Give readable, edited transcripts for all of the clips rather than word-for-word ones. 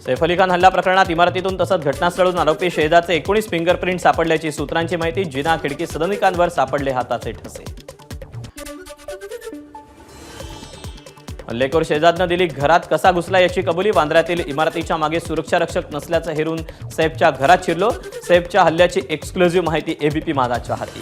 सैफ अली खान हल्ला प्रकरणात इमारतीतून तसंच घटनास्थळावरून आरोपी शहेदाचे 19 फिंगरप्रिंट सापडल्याची सूत्रांची माहिती। जिना खिडकी सदनिकांवर सापडले हाताचे ठसे। हल्लेखोर शहेजादनं दिली घरात कसा घुसला याची कबुली। वांद्र्यातील इमारतीच्या मागे सुरक्षा रक्षक नसल्याचं हेरून सैफच्या घरात शिरलो। सैफच्या हल्ल्याची एक्सक्लुझिव्ह माहिती एबीपी माझाच्या हाती।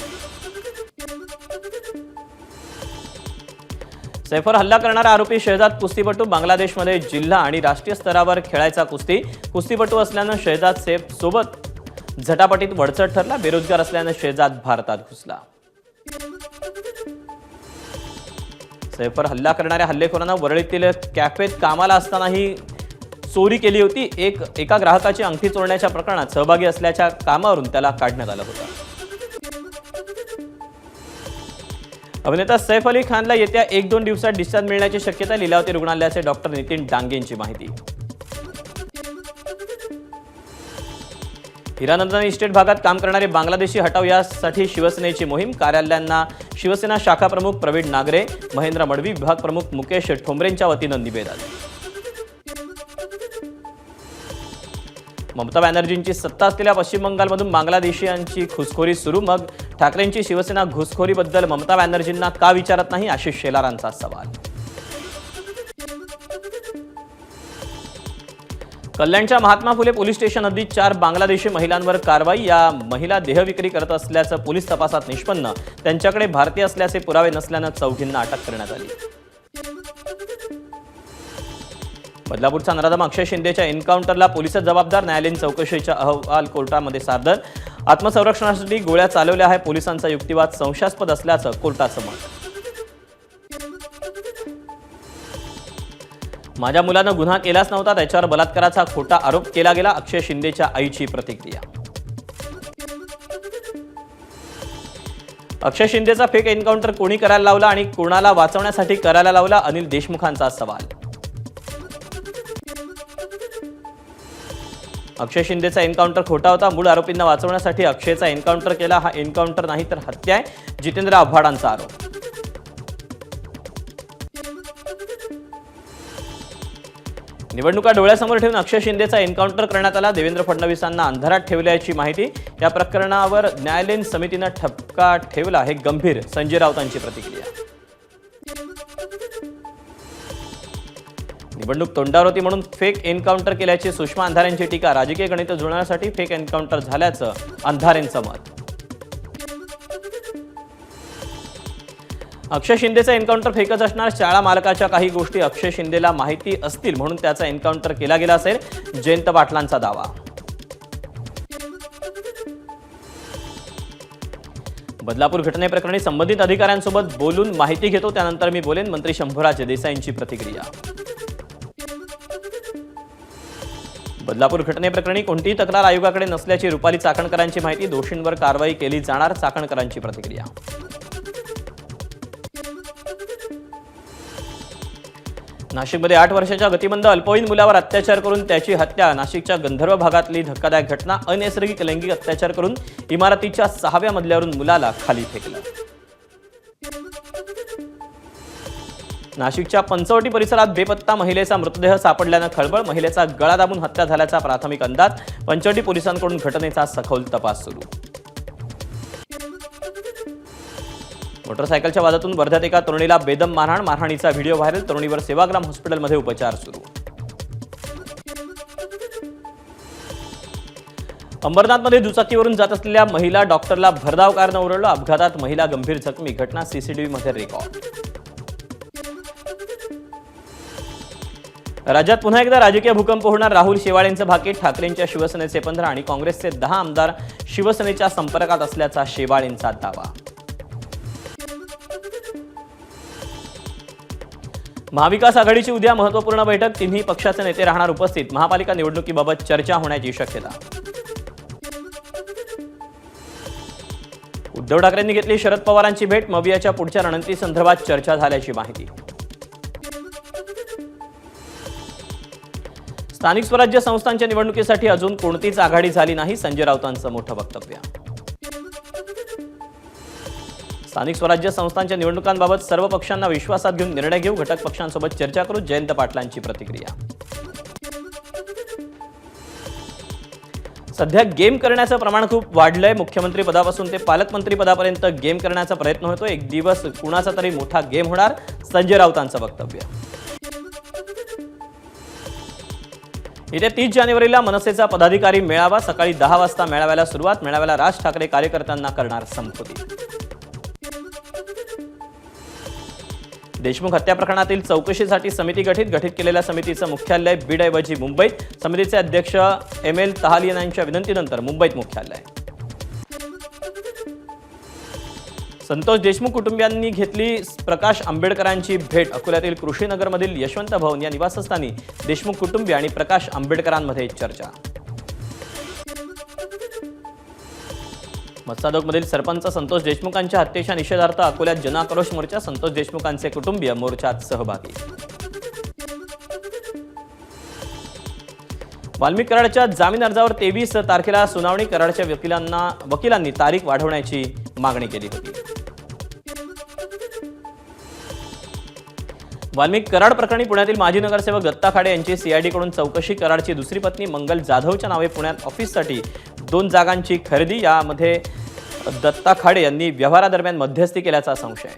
सैफवर हल्ला करणारा आरोपी शहेजाद कुस्तीपटू। बांगलादेशमध्ये जिल्हा आणि राष्ट्रीय स्तरावर खेळायचा कुस्तीपटू असल्यानं शहेजाद सैफ सोबत झटापटीत वडचट ठरला। बेरोजगार असल्यानं शहेजाद भारतात घुसला। सैफवर हल्ला करणाऱ्या हल्लेखोरांना वरळीतील कॅफेत कामाला असतानाही चोरी केली होती। एका ग्राहकाची अंगठी चोरण्याच्या प्रकरणात सहभागी असल्याच्या कामावरून त्याला काढण्यात आलं होतं। अभिनेता सैफ अली खानला येत्या 1-2 दिवसात डिस्चार्ज मिळण्याची शक्यता। लीलावती रुग्णालयाचे डॉक्टर नितीन डांगेंची माहिती। हिरानंदन इस्टेट भागात काम करणारे बांगलादेशी हटाव यासाठी शिवसेनेची मोहीम। कार्यालयांना शिवसेना शाखा प्रमुख प्रवीण नागरे, महेंद्र मडवी, विभाग प्रमुख मुकेश ठोंबरेंच्या वतीनं निवेदन। ममता बॅनर्जींची सत्ता असलेल्या पश्चिम बंगालमधून बांगलादेशीयांची घुसखोरी सुरू। मग ठाकरेंची शिवसेना घुसखोरीबद्दल ममता बॅनर्जींना का विचारत नाही, आशिष शेलारांचा सवाल। कल्याणच्या महात्मा फुले पोलीस स्टेशन हद्दीत 4 बांगलादेशी महिलांवर कारवाई। या महिला देहविक्री करत असल्याचं पोलीस तपासात निष्पन्न। त्यांच्याकडे भारतीय असल्याचे पुरावे नसल्यानं चौघींना अटक करण्यात आली। बदलापूरचा नराधम अक्षय शिंदेच्या एन्काउंटरला पोलीसच जबाबदार। न्यायालयीन चौकशीचा अहवाल कोर्टामध्ये सादर। आत्मसंरक्षणासाठी गोळ्या चालवल्या आहे पोलिसांचा युक्तिवाद संशयास्पद असल्याचं कोर्टाचं मत। माझ्या मुलानं गुन्हा केलाच नव्हता, त्याच्यावर बलात्काराचा खोटा आरोप केला गेला। अक्षय शिंदेच्या आईची प्रतिक्रिया। अक्षय शिंदेचा फेक एन्काउंटर कोणी करायला लावला आणि कोणाला वाचवण्यासाठी करायला लावला, अनिल देशमुखांचा सवाल। अक्षय शिंदेचा एन्काउंटर खोटा होता। मूळ आरोपींना वाचवण्यासाठी अक्षयचा एन्काउंटर केला। हा एन्काउंटर नाही तर हत्या आहे, जितेंद्र आव्हाडांचा आरोप। निवडणुका डोळ्यासमोर ठेवून अक्षय शिंदेचा एन्काउंटर करण्यात आला। देवेंद्र फडणवीसांना अंधारात ठेवल्याची माहिती। या प्रकरणावर न्यायालयीन समितीनं ठपका ठेवला हे गंभीर, संजय राऊतांची प्रतिक्रिया। निवडणूक तोंडावर होती म्हणून फेक एन्काउंटर केल्याची सुषमा अंधारेंची टीका। राजकीय गणित जुळण्यासाठी फेक एन्काउंटर झाल्याचं अंधारेंचं मत। अक्षय शिंदेचा एन्काउंटर फेकच असणार। शाळा मालकाच्या काही गोष्टी अक्षय शिंदेला माहिती असतील म्हणून त्याचा एन्काउंटर केला गेला असेल, जयंत पाटलांचा दावा। बदलापूर घटनेप्रकरणी संबंधित अधिकाऱ्यांसोबत बोलून माहिती घेतो, त्यानंतर मी बोलेन, मंत्री शंभूराज देसाईंची प्रतिक्रिया। बदलापूर घटनेप्रकरणी कोणतीही तक्रार आयोगाकडे नसल्याची रुपाली चाकणकरांची माहिती। दोषींवर कारवाई केली जाणार, चाकणकरांची प्रतिक्रिया। नाशिकमध्ये 8 वर्षाच्या गतिमंद अल्पवयीन मुलावर अत्याचार करून त्याची हत्या। नाशिकच्या गंधर्व भागातली धक्कादायक घटना। अनैसर्गिक लैंगिक अत्याचार करून इमारतीच्या 6व्या मजल्यावरून मुलाला खाली फेकलं। नाशिकच्या पंचवटी परिसरात बेपत्ता महिलेचा मृतदेह सापडल्यानं खळबळ। महिलेचा गळा दाबून हत्या झाल्याचा प्राथमिक अंदाज। पंचवटी पोलिसांकडून घटनेचा सखोल तपास सुरू। मोटरसायकलच्या वादातून वर्ध्यात एका तरुणीला बेदम मारहाण। मारहाणीचा व्हिडिओ व्हायरल। तरुणीवर सेवाग्राम हॉस्पिटलमध्ये उपचार सुरू। अंबरनाथमध्ये दुचाकीवरून जात असलेल्या महिला डॉक्टरला भरधाव कारनं उडवलं। अपघातात महिला गंभीर जखमी। घटना सीसीटीव्हीमध्ये रेकॉर्ड। राज्यात पुन्हा एकदा राजकीय भूकंप होणार। राहुल शेवाळेंचं भाकीत। ठाकरेंच्या शिवसेनेचे 15 आणि काँग्रेसचे 10 आमदार शिवसेनेच्या संपर्कात असल्याचा शेवाळेंचा दावा। महाविकास आघाडीची उद्या महत्त्वपूर्ण बैठक। तिन्ही पक्षाचे नेते राहणार उपस्थित। महापालिका निवडणुकीबाबत चर्चा होण्याची शक्यता। उद्धव ठाकरेंनी घेतली शरद पवारांची भेट। मवियाच्या पुढच्या रणनीतीसंदर्भात चर्चा झाल्याची माहिती। स्थानिक स्वराज्य संस्थांच्या निवडणुकीसाठी अजून कोणतीच आघाडी झाली नाही, संजय राऊतांचं मोठं वक्तव्य। स्थानिक स्वराज्य संस्थांच्या निवडणुकांबाबत सर्व पक्षांना विश्वासात घेऊन निर्णय घेऊ, घटक पक्षांसोबत चर्चा करू, जयंत पाटलांची प्रतिक्रिया। सध्या गेम करण्याचं प्रमाण खूप वाढलंय. मुख्यमंत्री पदापासून ते पालकमंत्री पदापर्यंत गेम करण्याचा प्रयत्न होतो. एक दिवस कुणाचा तरी मोठा गेम होणार, संजय राऊतांचं वक्तव्य. येत्या 30 जानेवारीला मनसेचा पदाधिकारी मेळावा. सकाळी 10 वाजता मेळाव्याला सुरुवात. मेळाव्याला राज ठाकरे कार्यकर्त्यांना करणार संबोधित. देशमुख हत्या प्रकरणातील चौकशीसाठी समिती गठीत केलेल्या समितीचं मुख्यालय बीडऐवजी मुंबईत. समितीचे अध्यक्ष ML तहालियन यांच्या विनंतीनंतर मुंबईत मुख्यालय. संतोष देशमुख कुटुंबियांनी घेतली प्रकाश आंबेडकरांची भेट. अकोल्यातील कृषीनगरमधील यशवंत भवन या निवासस्थानी देशमुख कुटुंबीय आणि प्रकाश आंबेडकरांमध्ये चर्चा. मत्सादोगमधील सरपंच संतोष देशमुखांच्या हत्येच्या निषेधार्थ अकोल्यात जनआक्रोश मोर्चा. संतोष देशमुखांचे कुटुंबीय मोर्चात सहभागी. वाल्मिक कराडच्या जामीन अर्जावर 23 तारखेला सुनावणी. कराडच्या वकिलांनी तारीख वाढवण्याची मागणी केली होती. वाल्मिक कराड प्रकरणी पुण्यातील माजी नगरसेवक दत्ता खाडे यांची CID कडून चौकशी. कराडची दुसरी पत्नी मंगल जाधवच्या नावे पुण्यात ऑफिससाठी 2 जागांची खरेदी. यामध्ये दत्ता खाडे यांनी व्यवहारादरम्यान मध्यस्थी केल्याचा संशय.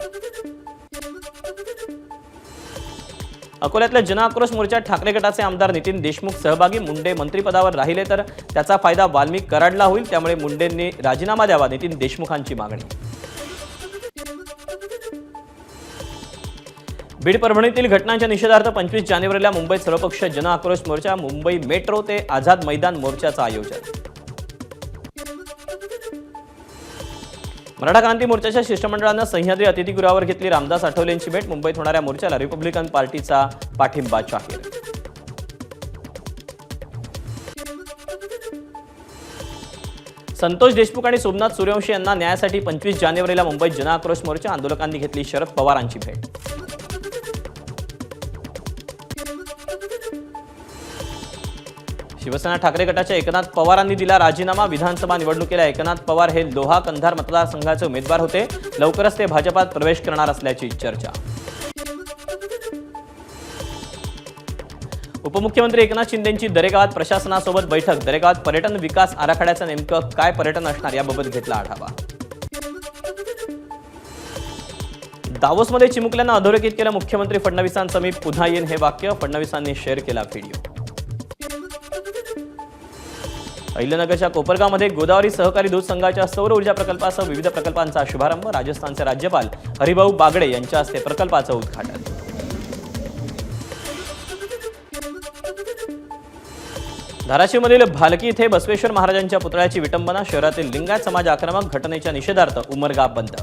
अकोल्यातल्या जनआक्रोश मोर्चात ठाकरे गटाचे आमदार नितीन देशमुख सहभागी. मुंडे मंत्रिपदावर राहिले तर त्याचा फायदा वाल्मिक कराडला होईल, त्यामुळे मुंडेंनी राजीनामा द्यावा, नितीन देशमुखांची मागणी. बीड परभणीतील घटनांच्या निषेधार्थ 25 जानेवारीला मुंबईत सर्वपक्षीय जनआक्रोश मोर्चा. मुंबई मेट्रो ते आझाद मैदान मोर्चाचं आयोजन. मराठा क्रांती मोर्चाच्या शिष्टमंडळानं सह्याद्री अतिथीगृहावर घेतली रामदास आठवलेंची भेट. मुंबईत होणाऱ्या मोर्चाला रिपब्लिकन पार्टीचा पाठिंबा जाहीर. संतोष देशमुख आणि सोमनाथ सूर्यवंशी यांना न्यायासाठी 25 जानेवारीला मुंबईत जनआक्रोश मोर्चा. आंदोलकांनी घेतली शरद पवारांची भेट. शिवसेना ठाकरे गटाच्या एकनाथ पवारांनी दिला राजीनामा. विधानसभा निवडणुकीला एकनाथ पवार हे लोहा कंधार मतदारसंघाचे उमेदवार होते. लवकरच ते भाजपात प्रवेश करणार असल्याची चर्चा. उपमुख्यमंत्री एकनाथ शिंदेंची दरेगावात प्रशासनासोबत बैठक. दरेगावात पर्यटन विकास आराखड्याचं नेमकं काय पर्यटन असणार याबाबत घेतला आढावा. दावोसमध्ये चिमुकल्यांना अधोरेखित केलं मुख्यमंत्री फडणवीसांचं मी पुन्हा येईन हे वाक्य. फडणवीसांनी शेअर केला व्हिडिओ. अहिल्यानगरच्या कोपरगावमध्ये गोदावरी सहकारी दूध संघाच्या सौर ऊर्जा प्रकल्पासह विविध प्रकल्पांचा शुभारंभ. राजस्थानचे राज्यपाल हरिभाऊ बागडे यांच्या हस्ते प्रकल्पाचं उद्घाटन. धाराशिवमधील भालकी इथे बसवेश्वर महाराजांच्या पुतळ्याची विटंबना. शहरातील लिंगायत समाज आक्रमक. घटनेच्या निषेधार्थ उमरगा बंद.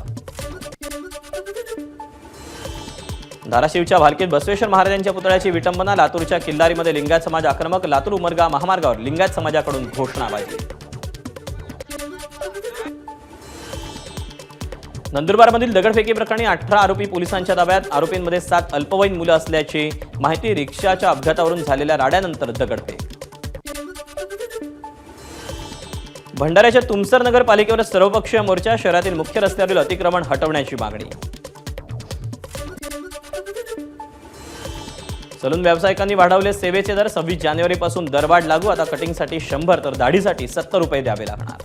धाराशिवच्या भालकीत बसवेश्वर महाराजांच्या पुतळ्याची विटंबना. लातूरच्या किल्लारीमध्ये लिंगायत समाज आक्रमक. लातूर उमरगा महामार्गावर लिंगायत समाजाकडून घोषणाबाजी. नंदुरबारमधील दगडफेकी प्रकरणी 18 आरोपी पोलिसांच्या ताब्यात. आरोपींमध्ये 7 अल्पवयीन मुलं असल्याची माहिती. रिक्षाच्या अपघातावरून झालेल्या राड्यानंतर दगडफेक. भंडाऱ्याच्या तुमसर नगरपालिकेवर सर्वपक्षीय मोर्चा. शहरातील मुख्य रस्त्यावरील अतिक्रमण हटवण्याची मागणी. सलून व्यावसायिकांनी वाढवले सेवेचे दर. 26 जानेवारीपासून दरवाढ लागू. आता कटिंगसाठी 100 तर दाढीसाठी 70 रुपये द्यावे लागणार.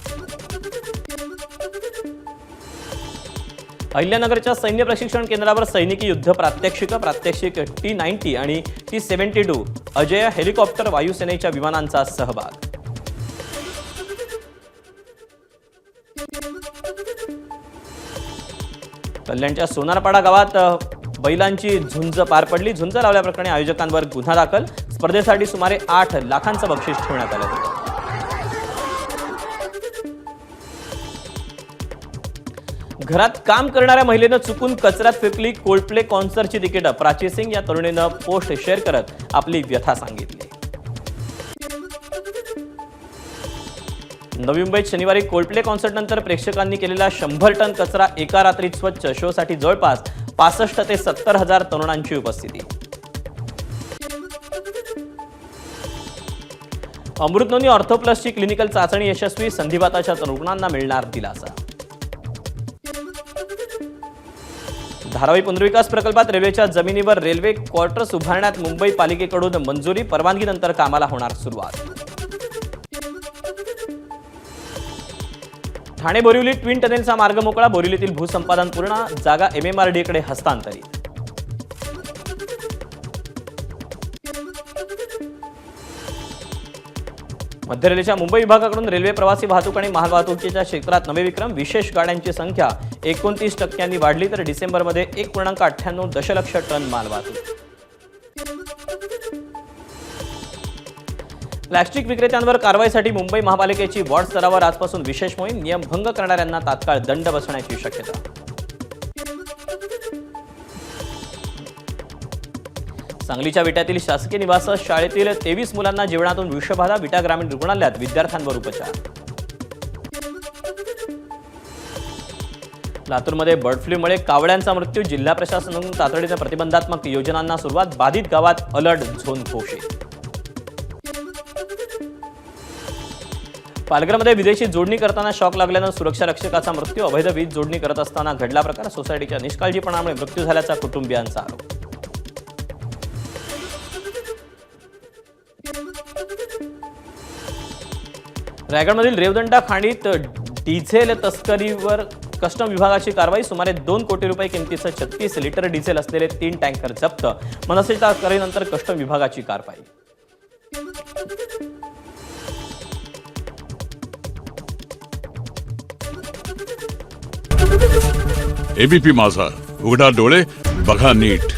अहिल्यानगरच्या सैन्य प्रशिक्षण केंद्रावर सैनिकी युद्ध प्रात्यक्षिक. T-90 आणि T-72 अजय हेलिकॉप्टर वायुसेनेच्या विमानांचा सहभाग. कल्याणच्या सोनारपाडा गावात बैलांची झुंज पार पडली. झुंज लावल्याप्रकरणी आयोजकांवर गुन्हा दाखल. स्पर्धेसाठी सुमारे 8 लाखांचं बक्षीस ठेवण्यात आलं होतं. घरात काम करणाऱ्या महिलेनं चुकून कचऱ्यात फेकली कोल्डप्ले कॉन्सर्टची तिकीटं. प्राची सिंग या तरुणीनं पोस्ट शेअर करत आपली व्यथा सांगितली. नवी मुंबईत शनिवारी कोल्डप्ले कॉन्सर्टनंतर प्रेक्षकांनी केलेला 100 टन कचरा एका रात्रीत स्वच्छ. शोसाठी जवळपास 65 ते 70 हजार तरुणांची उपस्थिती. अमृतनोनी ऑर्थोप्लसची क्लिनिकल चाचणी यशस्वी. संधिवाताच्या रुग्णांना मिळणार दिलासा. धारावी पुनर्विकास प्रकल्पात रेल्वेच्या जमिनीवर रेल्वे क्वार्टर्स उभारण्यात मुंबई पालिकेकडून मंजुरी. परवानगीनंतर कामाला होणार सुरुवात. ठाणे बोरिवली ट्विन टनेलचा मार्ग मोकळा, बोरिवलीतील भूसंपादन पूर्ण, जागा MMRDA कडे हस्तांतरित. मध्य रेल्वेच्या मुंबई विभागाकडून रेल्वे प्रवासी वाहतूक आणि महावाहतुकीच्या क्षेत्रात नवे विक्रम, विशेष गाड्यांची संख्या 29% वाढली तर डिसेंबरमध्ये 1.98 दशलक्ष टन मालवाहतूक. प्लॅस्टिक विक्रेत्यांवर कारवाईसाठी मुंबई महापालिकेची वॉर्ड स्तरावर आजपासून विशेष मोहीम, नियम भंग करणाऱ्यांना तात्काळ दंड बसण्याची शक्यता. सांगलीच्या विट्यातील शासकीय निवास शाळेतील 23 मुलांना जेवणातून विषबाधा, विटा ग्रामीण रुग्णालयात विद्यार्थ्यांवर उपचार. लातूरमध्ये बर्ड फ्लूमुळे कावड्यांचा मृत्यू, जिल्हा प्रशासनाकडून तातडीने प्रतिबंधात्मक योजनांना सुरुवात, बाधित गावात अलर्ट झोन घोषित. पालघरमध्ये विजेची जोडणी करताना शॉक लागल्यानं सुरक्षा रक्षकाचा मृत्यू, अवैध वीज जोडणी करत असताना घडला प्रकार, सोसायटीच्या निष्काळजीपणामुळे मृत्यू झाल्याचा कुटुंबियांचा आरोप. रायगडमधील रेवदंडा खाणीत डिझेल तस्करीवर कस्टम विभागाची कारवाई, सुमारे 2 कोटी रुपये किमतीचं 36 लिटर डिझेल असलेले 3 टँकर जप्त, मनसेच्या तक्रारीनंतर कस्टम विभागाची कारवाई. एबीपी माझा, उघडा डोळे बघा नीट.